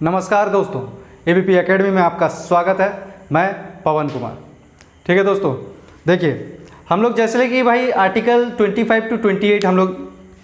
नमस्कार दोस्तों, ABP academy में आपका स्वागत है। मैं पवन कुमार। ठीक है दोस्तों, देखिए हम लोग जैसे कि भाई आर्टिकल 25 to 28 हम लोग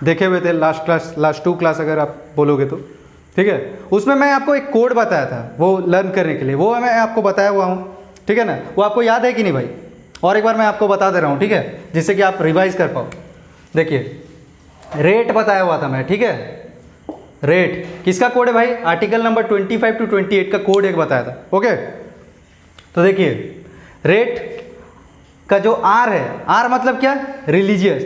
देखे हुए थे लास्ट टू क्लास अगर आप बोलोगे तो। ठीक है, उसमें मैं आपको एक कोड बताया था वो लर्न करने के लिए, वो मैं आपको बताया हुआ हूँ। ठीक है ना, वो आपको याद है कि नहीं भाई? और एक बार मैं आपको बता दे रहा हूँ, ठीक है, जिससे कि आप रिवाइज कर पाओ। देखिए रेट बताया हुआ था मैं, ठीक है, रेट किसका कोड है भाई? आर्टिकल नंबर 25 to 28 का कोड एक बताया था। ओके, तो देखिए रेट का जो आर है, आर मतलब क्या? रिलीजियस।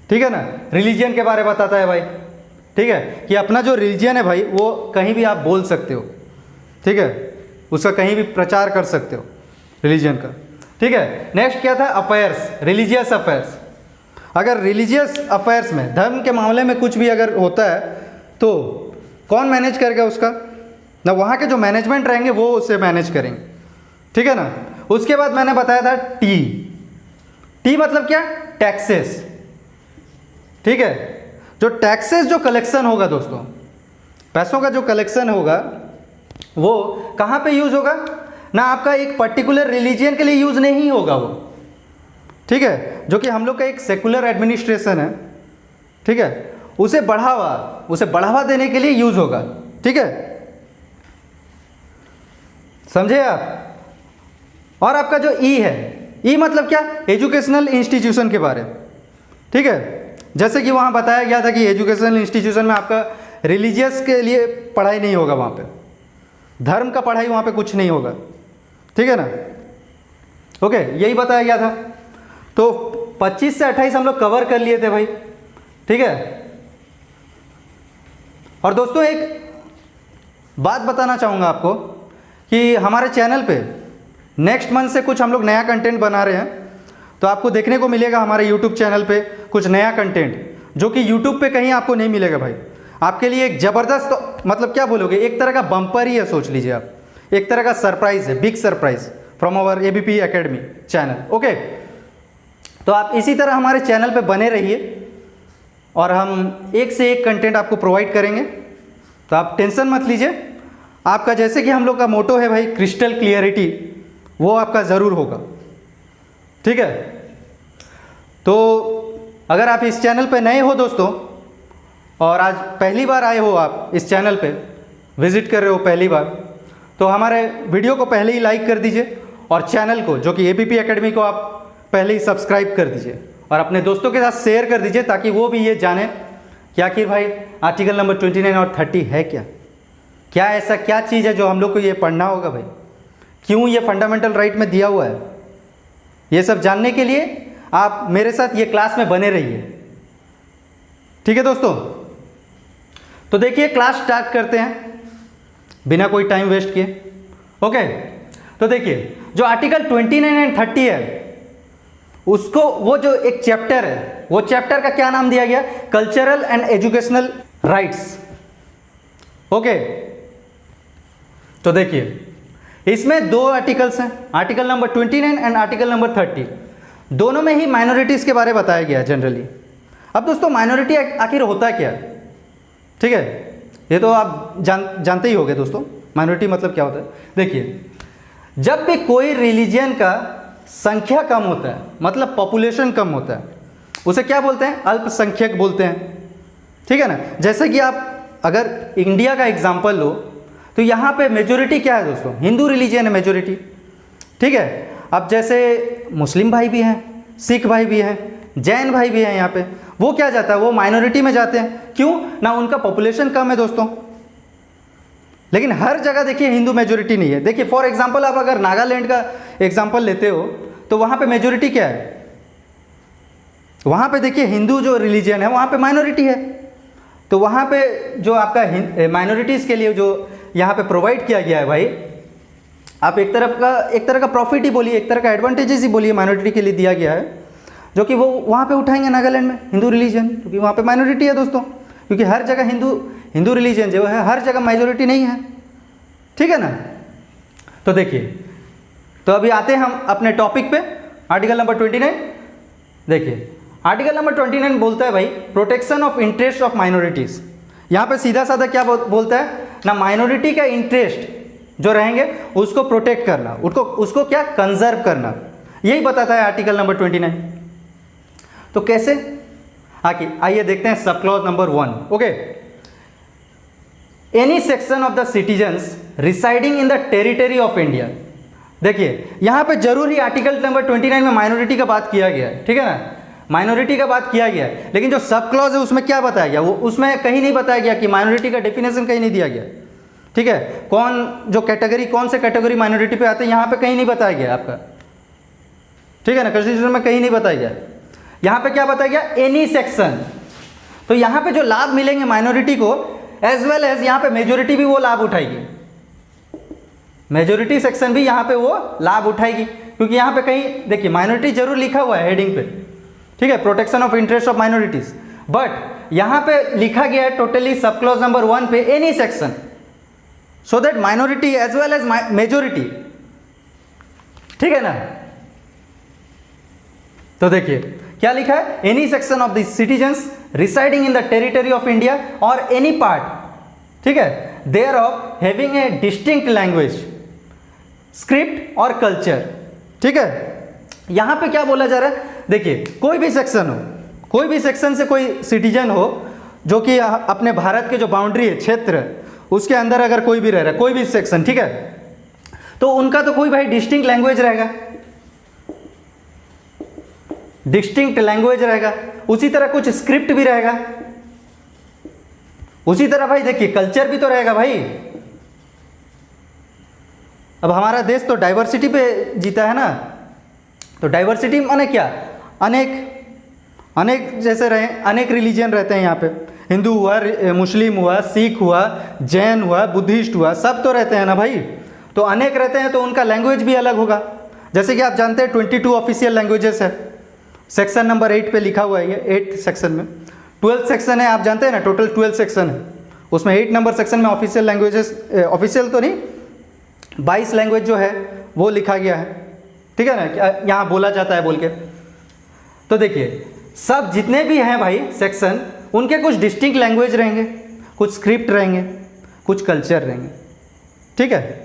ठीक है ना, रिलीजियन के बारे में बताता है भाई। ठीक है, कि अपना जो रिलीजियन है भाई वो कहीं भी आप बोल सकते हो। ठीक है, उसका कहीं भी प्रचार कर सकते हो रिलीजियन का। ठीक है, नेक्स्ट क्या था? Affairs, religious affairs. अगर रिलीजियस अफेयर्स में, धर्म के मामले में कुछ भी अगर होता है तो कौन मैनेज करेगा उसका? ना वहाँ के जो मैनेजमेंट रहेंगे वो उसे मैनेज करेंगे। ठीक है ना। उसके बाद मैंने बताया था टी। टी मतलब क्या? टैक्सेस। ठीक है, जो टैक्सेस जो कलेक्शन होगा दोस्तों, पैसों का जो कलेक्शन होगा वो कहाँ पे यूज होगा? ना आपका एक पर्टिकुलर रिलीजियन के लिए यूज नहीं होगा वो। ठीक है, जो कि हम लोग का एक सेकुलर एडमिनिस्ट्रेशन है। ठीक है, उसे बढ़ावा देने के लिए यूज होगा। ठीक है, समझे आप? और आपका जो ई है, ई मतलब क्या? एजुकेशनल इंस्टीट्यूशन के बारे में। ठीक है, जैसे कि वहां बताया गया था कि एजुकेशनल इंस्टीट्यूशन में आपका रिलीजियस के लिए पढ़ाई नहीं होगा, वहां पे धर्म का पढ़ाई वहां पे कुछ नहीं होगा। ठीक है ना। ओके, यही बताया गया था। तो 25 से 28 हम लोग कवर कर लिए थे भाई। ठीक है, और दोस्तों एक बात बताना चाहूँगा आपको कि हमारे चैनल पे नेक्स्ट मंथ से कुछ हम लोग नया कंटेंट बना रहे हैं। तो आपको देखने को मिलेगा हमारे यूट्यूब चैनल पे कुछ नया कंटेंट, जो कि यूट्यूब पे कहीं आपको नहीं मिलेगा भाई। आपके लिए एक ज़बरदस्त, तो मतलब क्या बोलोगे, एक तरह का बम्पर ही है, सोच लीजिए आप, एक तरह का सरप्राइज है, big surprise from our ABP academy channel. Okay, तो आप इसी तरह हमारे चैनल पे बने रहिए और हम एक से एक कंटेंट आपको प्रोवाइड करेंगे। तो आप टेंशन मत लीजिए। आपका जैसे कि हम लोग का मोटो है भाई, क्रिस्टल क्लियरिटी, वो आपका ज़रूर होगा। ठीक है, तो अगर आप इस चैनल पे नए हो दोस्तों और आज पहली बार आए हो, आप इस चैनल पे विजिट कर रहे हो पहली बार, तो हमारे वीडियो को पहले ही लाइक कर दीजिए और चैनल को, जो कि एबीपी एकेडमी को, आप पहले ही सब्सक्राइब कर दीजिए और अपने दोस्तों के साथ शेयर कर दीजिए, ताकि वो भी ये जाने कि आखिर भाई आर्टिकल नंबर 29 और 30 है क्या ऐसा क्या चीज़ है जो हम लोग को ये पढ़ना होगा भाई, क्यों ये फंडामेंटल राइट में दिया हुआ है। ये सब जानने के लिए आप मेरे साथ ये क्लास में बने रहिए। ठीक है दोस्तों, तो देखिए क्लास स्टार्ट करते हैं बिना कोई टाइम वेस्ट किए। ओके, तो देखिए जो आर्टिकल 29 एंड 30 है, उसको, वो जो एक चैप्टर है, वो चैप्टर का क्या नाम दिया गया? Cultural and educational rights. Okay, तो देखिए इसमें दो आर्टिकल्स हैं, article number 29 and article number 30। दोनों में ही माइनॉरिटीज के बारे में बताया गया है जनरली। अब दोस्तों माइनॉरिटी आखिर होता क्या है? ठीक है, ये तो आप जानते ही होंगे दोस्तों, माइनॉरिटी मतलब क्या होता है। देखिए, जब भी कोई रिलीजियन का संख्या कम होता है, मतलब पॉपुलेशन कम होता है, उसे क्या बोलते हैं? अल्पसंख्यक बोलते हैं। ठीक है ना। जैसे कि आप अगर इंडिया का एग्जांपल लो तो यहाँ पे मेजोरिटी क्या है दोस्तों? हिंदू रिलीजियन है मेजोरिटी। ठीक है, अब जैसे मुस्लिम भाई भी हैं, सिख भाई भी हैं, जैन भाई भी हैं, यहाँ पे वो क्या जाता है? वो माइनॉरिटी में जाते हैं। क्यों? ना उनका पॉपुलेशन कम है दोस्तों। लेकिन हर जगह देखिए हिंदू मेजोरिटी नहीं है। देखिए फॉर एग्जांपल आप अगर नागालैंड का एग्जांपल लेते हो तो वहाँ पे मेजोरिटी क्या है? वहाँ पे देखिए हिंदू जो रिलीजियन है वहाँ पे माइनॉरिटी है। तो वहाँ पे जो आपका माइनॉरिटीज़ के लिए जो यहाँ पे प्रोवाइड किया गया है भाई, आप एक तरह का प्रॉफिट ही बोलिए, एक तरह का एडवांटेजेस ही बोलिए माइनॉरिटी के लिए दिया गया है, जो कि वो वहाँ पे उठाएंगे नागालैंड में हिंदू रिलीजन, क्योंकि वहाँ पे माइनॉरिटी है दोस्तों। क्योंकि हर जगह हिंदू रिलीजन जो है हर जगह मेजोरिटी नहीं है। ठीक है ना। तो देखिए, तो अभी आते हैं हम अपने टॉपिक पे, आर्टिकल नंबर 29। देखिए आर्टिकल नंबर 29 बोलता है भाई, protection of interest of minorities. यहाँ पे सीधा साधा क्या बोलता है? ना माइनॉरिटी का इंटरेस्ट जो रहेंगे उसको प्रोटेक्ट करना, उसको क्या कंजर्व करना, यही बताता है आर्टिकल नंबर 29। तो कैसे, आइए देखते हैं sub clause number 1। Okay, any section of the citizens residing in the territory of India. देखिए यहाँ पे जरूर ही आर्टिकल नंबर 29 में माइनॉरिटी का बात किया गया है, ठीक है ना, माइनॉरिटी का बात किया गया है, लेकिन जो सब क्लॉज है उसमें क्या बताया गया, वो उसमें कहीं नहीं बताया गया कि माइनॉरिटी का डेफिनेशन कहीं नहीं दिया गया, ठीक है, कौन से कैटेगरी माइनॉरिटी पे आते हैं यहाँ पे कहीं नहीं बताया गया आपका, ठीक है ना, कॉन्स्टिट्यूशन में कहीं नहीं बताया गया। यहाँ पे क्या बताया गया, एनी सेक्शन। तो यहाँ पे जो लाभ मिलेंगे माइनॉरिटी को एज वेल एज यहाँ पे मेजोरिटी भी वो लाभ उठाएगी, मेजोरिटी सेक्शन भी यहाँ पे वो लाभ उठाएगी, क्योंकि यहाँ पे कहीं देखिए माइनॉरिटी जरूर लिखा हुआ है हेडिंग पे, ठीक है, protection of interest of minorities, but यहाँ पे लिखा गया है टोटली सब क्लॉज नंबर 1 पे any section, so that minority as well as majority, ठीक है ना। तो देखिए क्या लिखा है, any section of the citizens residing in the territory of India और एनी पार्ट, ठीक है, there of having a distinct language, script और कल्चर, ठीक है। यहां पे क्या बोला जा रहा है, देखिए कोई भी सेक्शन हो, कोई भी सेक्शन से कोई सिटीजन हो जो कि अपने भारत के जो बाउंड्री है, क्षेत्र, उसके अंदर अगर कोई भी रह रहा है, कोई भी सेक्शन, ठीक है, तो उनका तो कोई भाई डिस्टिंक्ट लैंग्वेज रहेगा, डिस्टिंक्ट लैंग्वेज रहेगा, उसी तरह कुछ स्क्रिप्ट भी रहेगा, उसी तरह भाई देखिए कल्चर भी तो रहेगा भाई। अब हमारा देश तो डाइवर्सिटी पे जीता है ना, तो डाइवर्सिटी माने क्या, अनेक जैसे रहे, अनेक रिलीजन रहते हैं यहाँ पे, हिंदू हुआ, मुस्लिम हुआ, सिख हुआ, जैन हुआ, बुद्धिस्ट हुआ, सब तो रहते हैं ना भाई, तो अनेक रहते हैं तो उनका लैंग्वेज भी अलग होगा। जैसे कि आप जानते हैं 22 ऑफिशियल लैंग्वेजेस है, सेक्शन नंबर 8 पे लिखा हुआ है, ये 8th सेक्शन में 12th सेक्शन है, आप जानते हैं ना, टोटल 12 सेक्शन है, उसमें 8 नंबर सेक्शन में ऑफिशियल लैंग्वेजेस, ऑफिशियल तो नहीं, 22 लैंग्वेज जो है वो लिखा गया है, ठीक है ना, यहाँ बोला जाता है बोल के। तो देखिए सब जितने भी हैं भाई सेक्शन, उनके कुछ डिस्टिंक्ट लैंग्वेज रहेंगे, कुछ स्क्रिप्ट रहेंगे, कुछ कल्चर रहेंगे, ठीक है।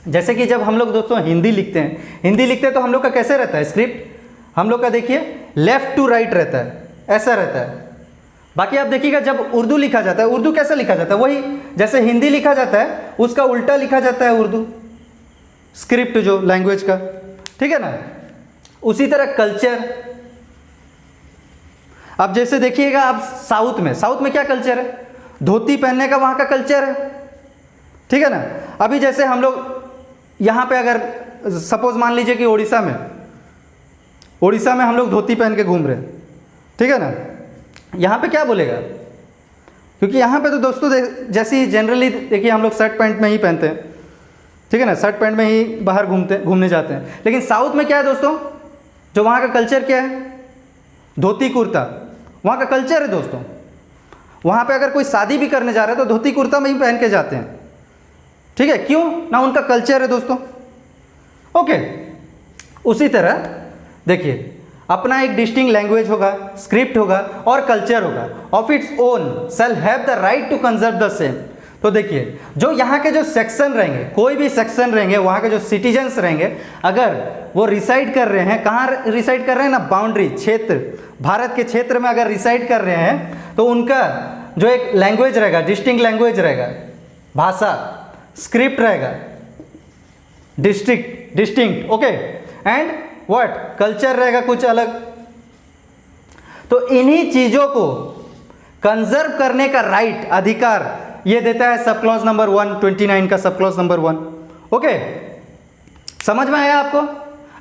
जैसे कि जब हम लोग दोस्तों हिंदी लिखते हैं तो हम लोग का कैसे रहता है स्क्रिप्ट, हम लोग का देखिए लेफ्ट टू राइट रहता है, ऐसा रहता है। बाकी आप देखिएगा जब उर्दू लिखा जाता है, उर्दू कैसे लिखा जाता है, वही जैसे हिंदी लिखा जाता है उसका उल्टा लिखा जाता है उर्दू, स्क्रिप्ट जो लैंग्वेज का, ठीक है ना। उसी तरह कल्चर, अब जैसे देखिएगा आप साउथ में क्या कल्चर है, धोती पहनने का वहाँ का कल्चर है, ठीक है ना। अभी जैसे हम लोग यहाँ पे अगर सपोज मान लीजिए कि उड़ीसा में हम लोग धोती पहन के घूम रहे हैं, ठीक है ना, यहाँ पे क्या बोलेगा, क्योंकि यहाँ पे तो दोस्तों जैसे जनरली देखिए हम लोग शर्ट पैंट में ही पहनते हैं, ठीक है ना, शर्ट पैंट में ही बाहर घूमने जाते हैं, लेकिन साउथ में क्या है दोस्तों, जो वहाँ का कल्चर क्या है, धोती कुर्ता, वहाँ का कल्चर है दोस्तों। वहाँ पे अगर कोई शादी भी करने जा रहा है तो धोती कुर्ता में ही पहन के जाते हैं, ठीक है, क्यों ना, उनका कल्चर है दोस्तों। ओके, उसी तरह देखिए अपना एक डिस्टिंक्ट लैंग्वेज होगा, स्क्रिप्ट होगा और कल्चर होगा, of its own shall have the right to conserve the same. तो देखिए जो यहाँ के जो सेक्शन रहेंगे, कोई भी सेक्शन रहेंगे, वहाँ के जो सिटीजन्स रहेंगे, अगर वो रिसाइड कर रहे हैं, कहाँ रिसाइड कर रहे हैं ना, बाउंड्री, क्षेत्र, भारत के क्षेत्र में अगर रिसाइड कर रहे हैं, तो उनका जो एक लैंग्वेज रहेगा, डिस्टिंक्ट लैंग्वेज रहेगा, भाषा, स्क्रिप्ट रहेगा, distinct, okay, and what, culture रहेगा कुछ अलग। तो इन्हीं चीजों को कंजर्व करने का राइट, अधिकार ये देता है सब क्लॉज नंबर 129 का सब क्लॉज नंबर 1। ओके, समझ में आया आपको?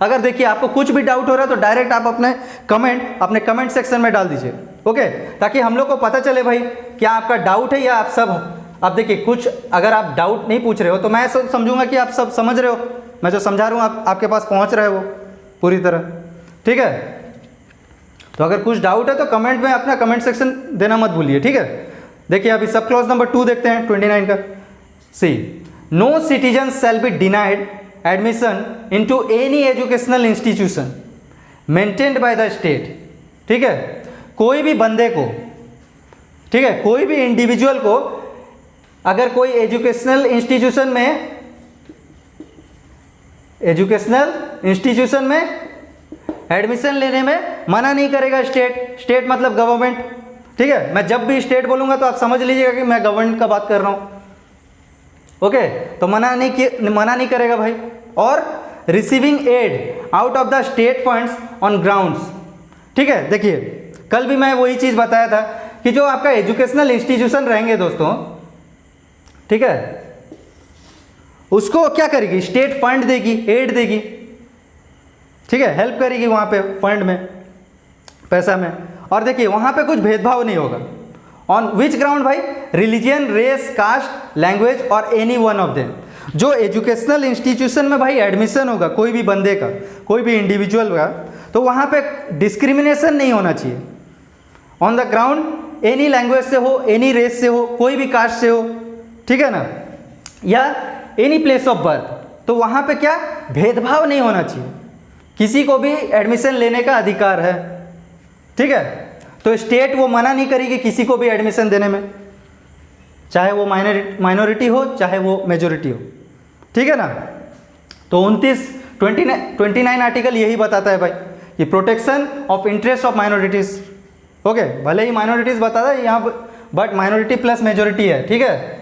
अगर देखिए आपको कुछ भी डाउट हो रहा है तो डायरेक्ट आप अपने कमेंट सेक्शन में डाल दीजिए, ओके, ताकि हम लोग को पता चले भाई क्या आपका डाउट है या आप सब, अब देखिए कुछ अगर आप डाउट नहीं पूछ रहे हो तो मैं समझूंगा कि आप सब समझ रहे हो, मैं जो समझा रहा हूँ आपके पास पहुँच रहा है वो पूरी तरह, ठीक है। तो अगर कुछ डाउट है तो कमेंट में अपना कमेंट सेक्शन देना मत भूलिए, ठीक है। देखिए अभी सब क्लॉज नंबर 2 देखते हैं 29 का। C, no citizen shall be denied admission into any educational institution maintained by the state, ठीक है। कोई भी बंदे को, ठीक है, कोई भी इंडिविजुअल को अगर कोई एजुकेशनल इंस्टीट्यूशन में एडमिशन लेने में मना नहीं करेगा स्टेट मतलब गवर्नमेंट, ठीक है। मैं जब भी स्टेट बोलूँगा तो आप समझ लीजिएगा कि मैं गवर्नमेंट का बात कर रहा हूँ, ओके। तो मना नहीं करेगा भाई। और receiving aid out of the state funds on grounds, ठीक है। देखिए कल भी मैं वही चीज़ बताया था कि जो आपका एजुकेशनल इंस्टीट्यूशन रहेंगे दोस्तों, ठीक है, उसको क्या करेगी, स्टेट फंड देगी, एड देगी, ठीक है, हेल्प करेगी वहाँ पे फंड में, पैसा में। और देखिए वहाँ पे कुछ भेदभाव नहीं होगा। ऑन विच ग्राउंड भाई, रिलीजन, रेस, कास्ट, लैंग्वेज और एनी वन ऑफ देम। जो एजुकेशनल इंस्टीट्यूशन में भाई एडमिशन होगा कोई भी बंदे का, कोई भी इंडिविजुअल का, तो वहाँ पे डिस्क्रिमिनेशन नहीं होना चाहिए। On the ground any language से हो, एनी रेस से हो, कोई भी कास्ट से हो, ठीक है ना, या एनी प्लेस ऑफ बर्थ, तो वहाँ पे क्या भेदभाव नहीं होना चाहिए, किसी को भी एडमिशन लेने का अधिकार है, ठीक है। तो स्टेट वो मना नहीं करेगी किसी को भी एडमिशन देने में, चाहे वो माइनॉरिटी हो चाहे वो मेजोरिटी हो, ठीक है ना। तो 29 आर्टिकल यही बताता है भाई कि protection of interest of minorities, okay. भले ही माइनॉरिटीज बताता है यहाँ, बट माइनॉरिटी प्लस मेजोरिटी है, ठीक है।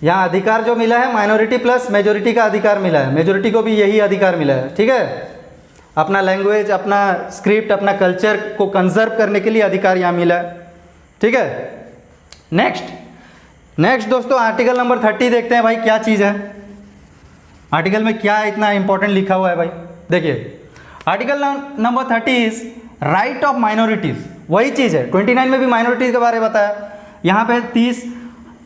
यहाँ अधिकार जो मिला है माइनॉरिटी प्लस मेजोरिटी का अधिकार मिला है, मेजोरिटी को भी यही अधिकार मिला है, ठीक है। अपना लैंग्वेज, अपना स्क्रिप्ट, अपना कल्चर को कंजर्व करने के लिए अधिकार यहाँ मिला है, ठीक है। नेक्स्ट दोस्तों आर्टिकल नंबर 30 देखते हैं भाई क्या चीज़ है, आर्टिकल में क्या इतना इंपॉर्टेंट लिखा हुआ है भाई। देखिए article number 30 is right of minorities, वही चीज़ है। 29 में भी माइनॉरिटीज के बारे में बताया, यहाँ पे 30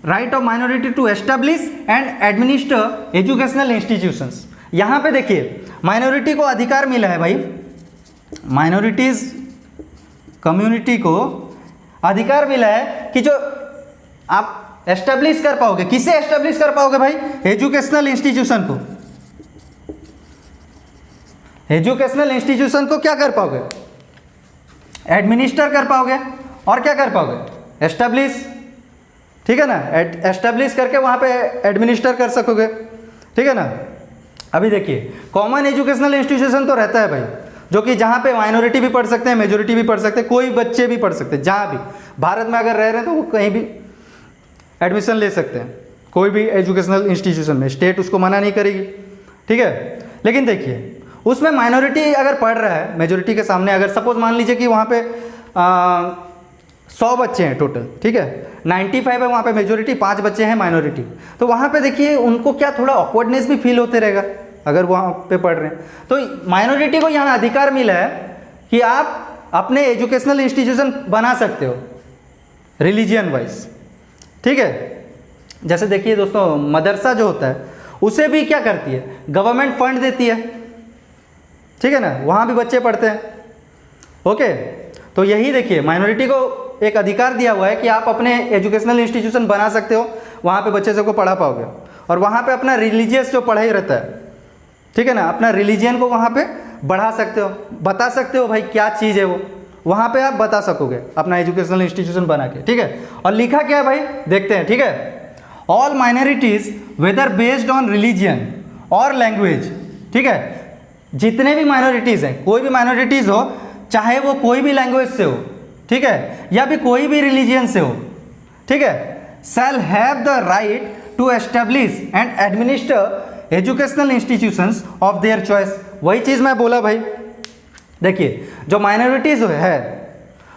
right of minority to establish and administer educational institutions. यहाँ पे देखिए माइनॉरिटी को अधिकार मिला है भाई, माइनॉरिटीज कम्युनिटी को अधिकार मिला है कि जो आप एस्टेब्लिश कर पाओगे, किसे एस्टेब्लिश कर पाओगे भाई, एजुकेशनल इंस्टीट्यूशन को। एजुकेशनल इंस्टीट्यूशन को क्या कर पाओगे, एडमिनिस्टर कर पाओगे, और क्या कर पाओगे, एस्टेब्लिश, ठीक है ना। एस्टेब्लिश करके वहाँ पे एडमिनिस्टर कर सकोगे, ठीक है ना। अभी देखिए कॉमन एजुकेशनल इंस्टीट्यूशन तो रहता है भाई, जो कि जहाँ पे माइनॉरिटी भी पढ़ सकते हैं, मेजोरिटी भी पढ़ सकते हैं, कोई बच्चे भी पढ़ सकते हैं, जहाँ भी भारत में अगर रह रहे हैं तो वो कहीं भी एडमिशन ले सकते हैं, कोई भी एजुकेशनल इंस्टीट्यूशन में, स्टेट उसको मना नहीं करेगी, ठीक है। लेकिन देखिए उसमें माइनॉरिटी अगर पढ़ रहा है मेजोरिटी के सामने, अगर सपोज मान लीजिए कि वहाँ पे 100 बच्चे हैं टोटल, ठीक है, 95 है वहाँ पे मेजोरिटी, 5 बच्चे हैं माइनॉरिटी, तो वहाँ पे देखिए उनको क्या थोड़ा ऑकवर्डनेस भी फील होते रहेगा अगर वहाँ पे पढ़ रहे हैं। तो माइनॉरिटी को यहाँ अधिकार मिला है कि आप अपने एजुकेशनल इंस्टीट्यूशन बना सकते हो रिलीजियन वाइज, ठीक है। जैसे देखिए दोस्तों मदरसा जो होता है उसे भी क्या करती है, गवर्नमेंट फंड देती है, ठीक है ना, वहाँ भी बच्चे पढ़ते हैं, ओके। तो यही देखिए माइनॉरिटी को एक अधिकार दिया हुआ है कि आप अपने एजुकेशनल इंस्टीट्यूशन बना सकते हो, वहाँ पे बच्चे सबको पढ़ा पाओगे, और वहाँ पे अपना रिलीजियस जो पढ़ाई रहता है, ठीक है ना, अपना रिलीजियन को वहाँ पे बढ़ा सकते हो, बता सकते हो भाई क्या चीज़ है वो, वहाँ पे आप बता सकोगे अपना एजुकेशनल इंस्टीट्यूशन बना के, ठीक है। और लिखा क्या है भाई देखते हैं, ठीक है। All minorities whether based on religion और लैंग्वेज, ठीक है, जितने भी माइनॉरिटीज़ हैं, कोई भी माइनॉरिटीज़ हो, चाहे वो कोई भी लैंग्वेज से हो, ठीक है, या भी कोई भी रिलीजियन से हो, ठीक है, shall have the right to establish and administer educational institutions of their choice. वही चीज़ मैं बोला भाई, देखिए जो माइनॉरिटीज़ है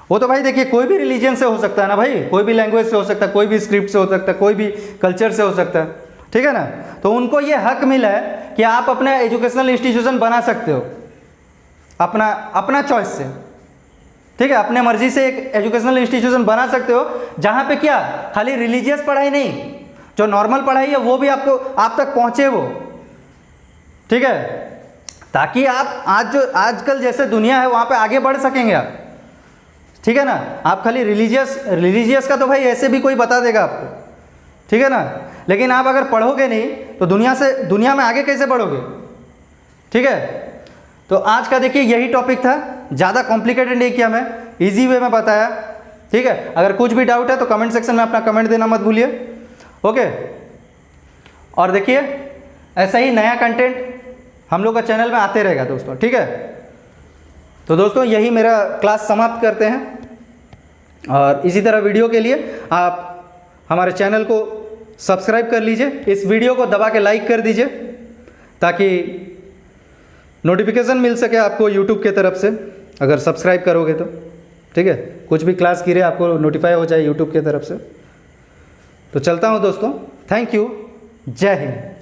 वो तो भाई देखिए कोई भी रिलीजन से हो सकता है ना भाई, कोई भी लैंग्वेज से हो सकता है, कोई भी स्क्रिप्ट से हो सकता है, कोई भी कल्चर से हो सकता है, ठीक है ना। तो उनको ये हक मिला है कि आप अपना एजुकेशनल इंस्टीट्यूशन बना सकते हो अपना चॉइस से, ठीक है, अपने मर्जी से एक एजुकेशनल इंस्टीट्यूशन बना सकते हो, जहाँ पे क्या खाली रिलीजियस पढ़ाई नहीं, जो नॉर्मल पढ़ाई है वो भी आप तक पहुँचे वो, ठीक है, ताकि आप आजकल जैसे दुनिया है वहाँ पे आगे बढ़ सकेंगे आप, ठीक है ना। आप खाली रिलीजियस का तो भाई ऐसे भी कोई बता देगा आपको, ठीक है ना, लेकिन आप अगर पढ़ोगे नहीं तो दुनिया में आगे कैसे बढ़ोगे, ठीक है। तो आज का देखिए यही टॉपिक था, ज़्यादा कॉम्प्लिकेटेड नहीं किया, मैं इजी वे में बताया, ठीक है, अगर कुछ भी डाउट है तो कमेंट सेक्शन में अपना कमेंट देना मत भूलिए। ओके, और देखिए ऐसा ही नया कंटेंट हम लोग का चैनल में आते रहेगा दोस्तों, ठीक है। तो दोस्तों यही मेरा क्लास समाप्त करते हैं, और इसी तरह वीडियो के लिए आप हमारे चैनल को सब्सक्राइब कर लीजिए, इस वीडियो को दबा के लाइक कर दीजिए ताकि नोटिफिकेशन मिल सके आपको यूट्यूब के तरफ से, अगर सब्सक्राइब करोगे तो, ठीक है। कुछ भी क्लास गिरे आपको नोटिफाई हो जाए यूट्यूब की तरफ से। तो चलता हूँ दोस्तों, थैंक यू, जय हिंद।